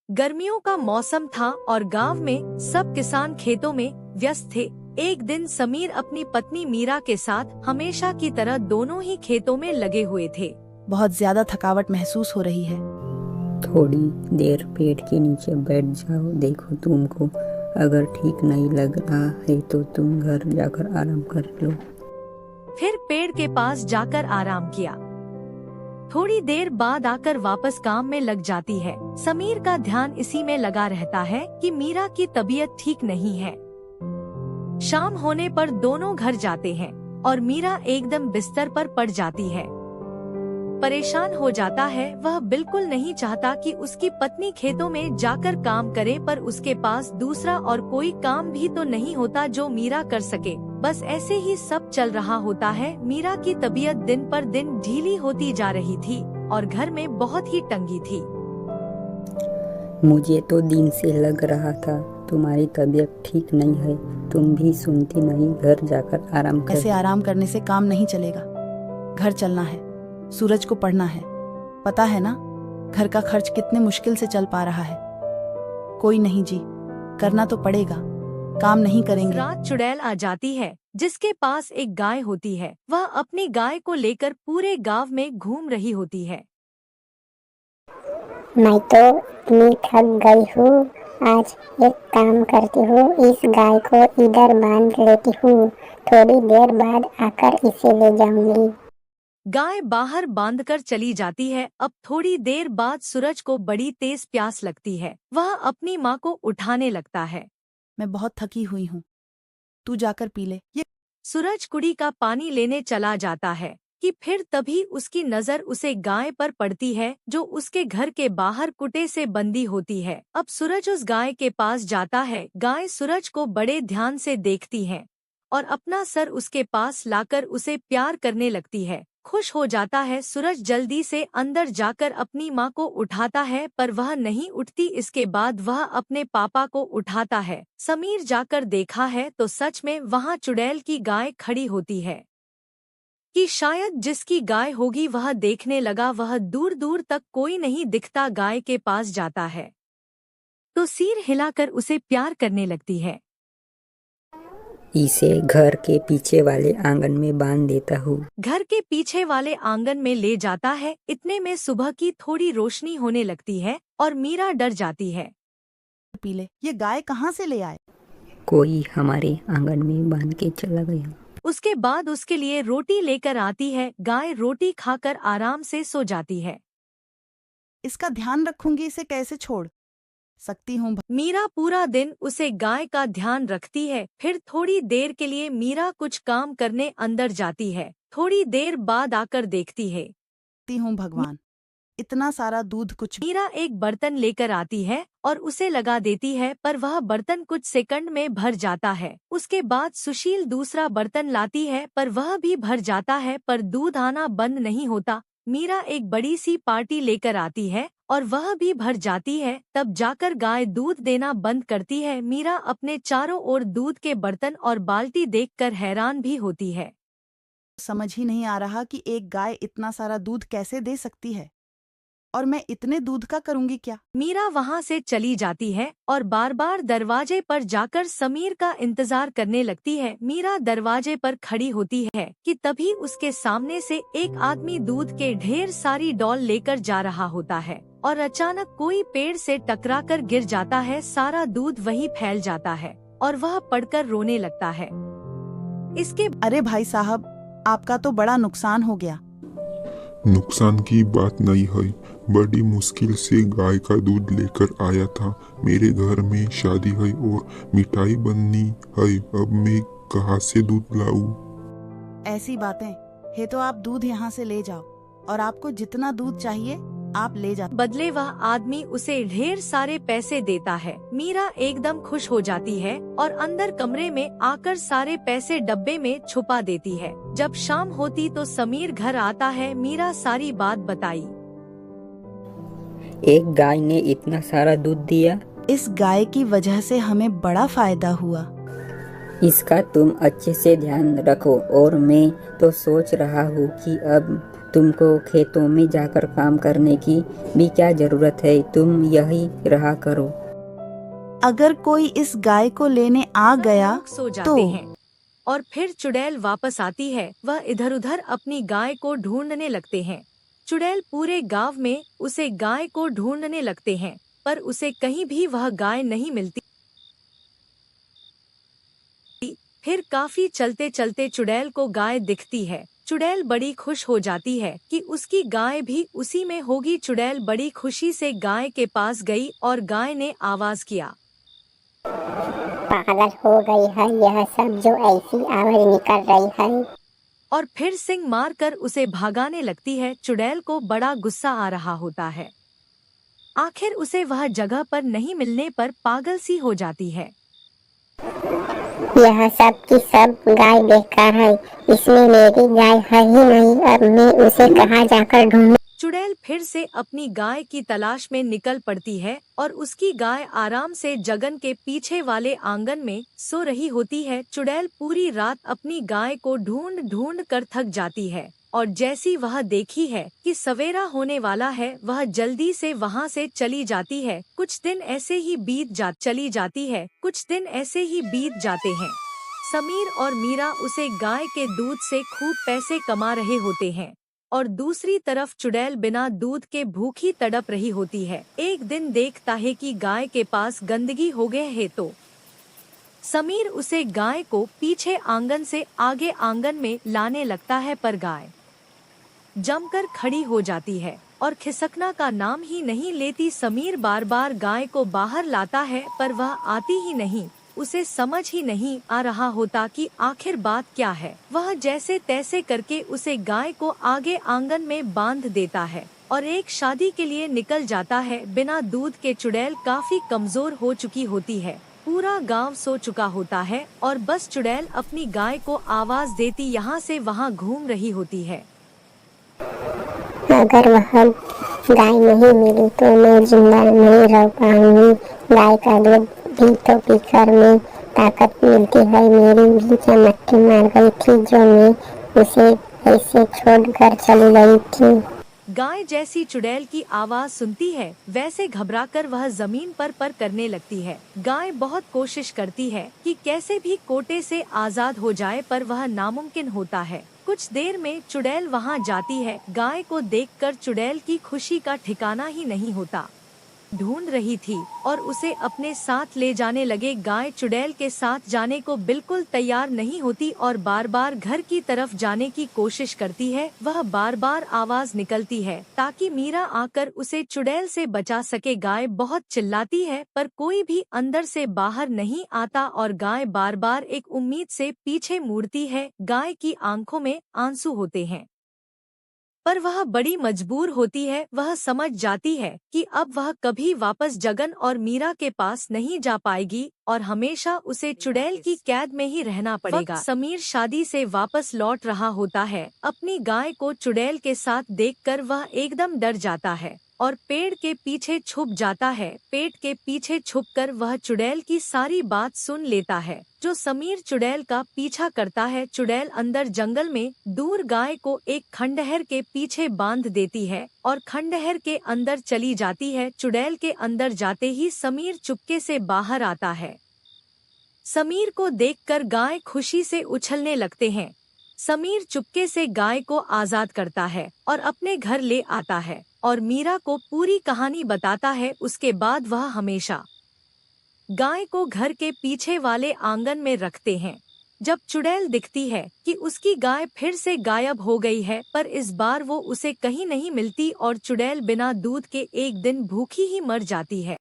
गर्मियों का मौसम था और गांव में सब किसान खेतों में व्यस्त थे। एक दिन समीर अपनी पत्नी मीरा के साथ हमेशा की तरह दोनों ही खेतों में लगे हुए थे। बहुत ज्यादा थकावट महसूस हो रही है। थोड़ी देर पेड़ के नीचे बैठ जाओ, देखो तुमको अगर ठीक नहीं लग रहा है तो तुम घर जाकर आराम कर लो। फिर पेड़ के पास जाकर आराम किया। थोड़ी देर बाद आकर वापस काम में लग जाती है। समीर का ध्यान इसी में लगा रहता है कि मीरा की तबीयत ठीक नहीं है। शाम होने पर दोनों घर जाते हैं और मीरा एकदम बिस्तर पर पड़ जाती है। परेशान हो जाता है। वह बिल्कुल नहीं चाहता कि उसकी पत्नी खेतों में जाकर काम करे, पर उसके पास दूसरा और कोई काम भी तो नहीं होता जो मीरा कर सके। बस ऐसे ही सब चल रहा होता है। मीरा की तबीयत दिन पर दिन ढीली होती जा रही थी और घर में बहुत ही तंगी थी। मुझे तो दिन से लग रहा था तुम्हारी तबीयत ठीक नहीं है, तुम भी सुनती नहीं, घर जाकर आराम कर। ऐसे आराम करने से काम नहीं चलेगा। घर चलना है, सूरज को पढ़ना है। पता है ना, घर का खर्च कितने मुश्किल से चल पा रहा है। कोई नहीं जी, करना तो पड़ेगा, काम नहीं करेंगे। रात चुड़ैल आ जाती है जिसके पास एक गाय होती है। वह अपनी गाय को लेकर पूरे गांव में घूम रही होती है। मैं तो इतनी थक गई हूँ, आज एक काम करती हूँ, इस गाय को इधर बांध लेती हूँ, थोड़ी देर बाद आकर इसे ले जाऊंगी। गाय बाहर बांधकर चली जाती है। अब थोड़ी देर बाद सूरज को बड़ी तेज प्यास लगती है। वह अपनी माँ को उठाने लगता है। मैं बहुत थकी हुई हूँ, तू जाकर पी ले। ये सूरज कुड़ी का पानी लेने चला जाता है कि फिर तभी उसकी नजर उसे गाय पर पड़ती है जो उसके घर के बाहर कुटे से बंधी होती है। अब सूरज उस गाय के पास जाता है। गाय सूरज को बड़े ध्यान से देखती है और अपना सर उसके पास लाकर उसे प्यार करने लगती है। खुश हो जाता है। सूरज जल्दी से अंदर जाकर अपनी माँ को उठाता है, पर वह नहीं उठती। इसके बाद वह अपने पापा को उठाता है। समीर जाकर देखा है तो सच में वहाँ चुड़ैल की गाय खड़ी होती है कि शायद जिसकी गाय होगी वह देखने लगा। वह दूर दूर तक कोई नहीं दिखता। गाय के पास जाता है तो सिर हिलाकर उसे प्यार करने लगती है। इसे घर के पीछे वाले आंगन में बांध देता हूँ। घर के पीछे वाले आंगन में ले जाता है। इतने में सुबह की थोड़ी रोशनी होने लगती है और मीरा डर जाती है। पी ले। ये गाय कहाँ से ले आए? कोई हमारे आंगन में बांध के चला गया। उसके बाद उसके लिए रोटी लेकर आती है। गाय रोटी खाकर आराम से सो जाती है। इसका ध्यान रखूंगी, इसे कैसे छोड़ सकती हूँ। मीरा पूरा दिन उसे गाय का ध्यान रखती है। फिर थोड़ी देर के लिए मीरा कुछ काम करने अंदर जाती है। थोड़ी देर बाद आकर देखती है हूँ भगवान, इतना सारा दूध कुछ। मीरा एक बर्तन लेकर आती है और उसे लगा देती है, पर वह बर्तन कुछ सेकंड में भर जाता है। उसके बाद सुशील दूसरा बर्तन लाती है, पर वह भी भर जाता है, पर दूध आना बंद नहीं होता। मीरा एक बड़ी सी पार्टी लेकर आती है और वह भी भर जाती है। तब जाकर गाय दूध देना बंद करती है। मीरा अपने चारों ओर दूध के बर्तन और बाल्टी देखकर हैरान भी होती है। समझ ही नहीं आ रहा कि एक गाय इतना सारा दूध कैसे दे सकती है, और मैं इतने दूध का करूंगी क्या। मीरा वहाँ से चली जाती है और बार बार दरवाजे पर जाकर समीर का इंतजार करने लगती है। मीरा दरवाजे पर खड़ी होती है कि तभी उसके सामने से एक आदमी दूध के ढेर सारी डॉल लेकर जा रहा होता है और अचानक कोई पेड़ से टकराकर गिर जाता है। सारा दूध वहीं फैल जाता है और वह पड़कर रोने लगता है। इसके अरे भाई साहब, आपका तो बड़ा नुकसान हो गया। नुकसान की बात नहीं है, बड़ी मुश्किल से गाय का दूध लेकर आया था। मेरे घर में शादी है और मिठाई बननी है, अब मैं कहाँ से दूध लाऊं? ऐसी बातें है तो आप दूध यहाँ से ले जाओ और आपको जितना दूध चाहिए आप ले जाओ। बदले वह आदमी उसे ढेर सारे पैसे देता है। मीरा एकदम खुश हो जाती है और अंदर कमरे में आकर सारे पैसे डब्बे में छुपा देती है। जब शाम होती तो समीर घर आता है। मीरा सारी बात बताई। एक गाय ने इतना सारा दूध दिया। इस गाय की वजह से हमें बड़ा फायदा हुआ। इसका तुम अच्छे से ध्यान रखो, और मैं तो सोच रहा हूँ कि अब तुमको खेतों में जाकर काम करने की भी क्या जरूरत है, तुम यही रहा करो। अगर कोई इस गाय को लेने आ सब गया लोग सो जाते तो हैं और फिर चुड़ैल वापस आती है। वह इधर उधर अपनी गाय को ढूंढने लगते हैं। चुड़ैल पूरे गांव में उसे गाय को ढूंढने लगते हैं, पर उसे कहीं भी वह गाय नहीं मिलती। फिर काफी चलते चलते चुड़ैल को गाय दिखती है। चुड़ैल बड़ी खुश हो जाती है कि उसकी गाय भी उसी में होगी। चुड़ैल बड़ी खुशी से गाय के पास गई और गाय ने आवाज किया, पागल हो गई है यह सब जो ऐसी आवाज निकल रही है। और फिर सिंग मारकर उसे भागाने लगती है। चुड़ैल को बड़ा गुस्सा आ रहा होता है। आखिर उसे वह जगह पर नहीं मिलने पर पागल सी हो जाती है। यह सब की सब गाय बेकार है, इसमें मेरी गाय है ही नहीं, अब मैं उसे कहाँ जाकर ढूंढूं। चुड़ैल फिर से अपनी गाय की तलाश में निकल पड़ती है और उसकी गाय आराम से जगन के पीछे वाले आंगन में सो रही होती है। चुड़ैल पूरी रात अपनी गाय को ढूंढ ढूंढ कर थक जाती है और जैसी वह देखी है कि सवेरा होने वाला है, वह जल्दी से वहां से चली जाती है। कुछ दिन ऐसे ही बीत जाते हैं। समीर और मीरा उसे गाय के दूध से खूब पैसे कमा रहे होते हैं और दूसरी तरफ चुड़ैल बिना दूध के भूखी तड़प रही होती है। एक दिन देखता है कि गाय के पास गंदगी हो गए है, तो समीर उसे गाय को पीछे आंगन से आगे आंगन में लाने लगता है, पर गाय जमकर खड़ी हो जाती है और खिसकना का नाम ही नहीं लेती। समीर बार बार गाय को बाहर लाता है पर वह आती ही नहीं। उसे समझ ही नहीं आ रहा होता कि आखिर बात क्या है। वह जैसे तैसे करके उसे गाय को आगे आंगन में बांध देता है और एक शादी के लिए निकल जाता है। बिना दूध के चुड़ैल काफी कमजोर हो चुकी होती है। पूरा गांव सो चुका होता है और बस चुड़ैल अपनी गाय को आवाज देती यहाँ से वहाँ घूम रही होती है। अगर वह गाय नहीं मिली तो मैं जिंदा नहीं रह पाऊंगी। गाय का दूध भी तो पीकर में ताकत मिलती है। मेरी भी चमट्टी मार गई थी जो मैं उसे ऐसे छोड़कर चली गई थी। गाय जैसी चुड़ैल की आवाज सुनती है वैसे घबराकर वह जमीन पर करने लगती है। गाय बहुत कोशिश करती है कि कैसे भी कोटे से आजाद हो जाए, पर वह नामुमकिन होता है। कुछ देर में चुड़ैल वहां जाती है। गाय को देखकर चुड़ैल की खुशी का ठिकाना ही नहीं होता। ढूंढ रही थी और उसे अपने साथ ले जाने लगे। गाय चुड़ैल के साथ जाने को बिल्कुल तैयार नहीं होती और बार बार घर की तरफ जाने की कोशिश करती है। वह बार बार आवाज निकलती है ताकि मीरा आकर उसे चुड़ैल से बचा सके। गाय बहुत चिल्लाती है पर कोई भी अंदर से बाहर नहीं आता और गाय बार बार एक उम्मीद से पीछे मुड़ती है। गाय की आंखों में आंसू होते हैं पर वह बड़ी मजबूर होती है। वह समझ जाती है कि अब वह कभी वापस जगन और मीरा के पास नहीं जा पाएगी और हमेशा उसे चुड़ैल की कैद में ही रहना पड़ेगा। समीर शादी से वापस लौट रहा होता है। अपनी गाय को चुड़ैल के साथ देखकर वह एकदम डर जाता है और पेड़ के पीछे छुप जाता है। पेड़ के पीछे छुपकर वह चुड़ैल की सारी बात सुन लेता है जो समीर चुड़ैल का पीछा करता है। चुड़ैल अंदर जंगल में दूर गाय को एक खंडहर के पीछे बांध देती है और खंडहर के अंदर चली जाती है। चुड़ैल के अंदर जाते ही समीर चुपके से बाहर आता है। समीर को देखकर गाय खुशी से उछलने लगते हैं। समीर चुपके से गाय को आजाद करता है और अपने घर ले आता है और मीरा को पूरी कहानी बताता है। उसके बाद वह हमेशा गाय को घर के पीछे वाले आंगन में रखते हैं। जब चुड़ैल दिखती है कि उसकी गाय फिर से गायब हो गई है, पर इस बार वो उसे कहीं नहीं मिलती और चुड़ैल बिना दूध के एक दिन भूखी ही मर जाती है।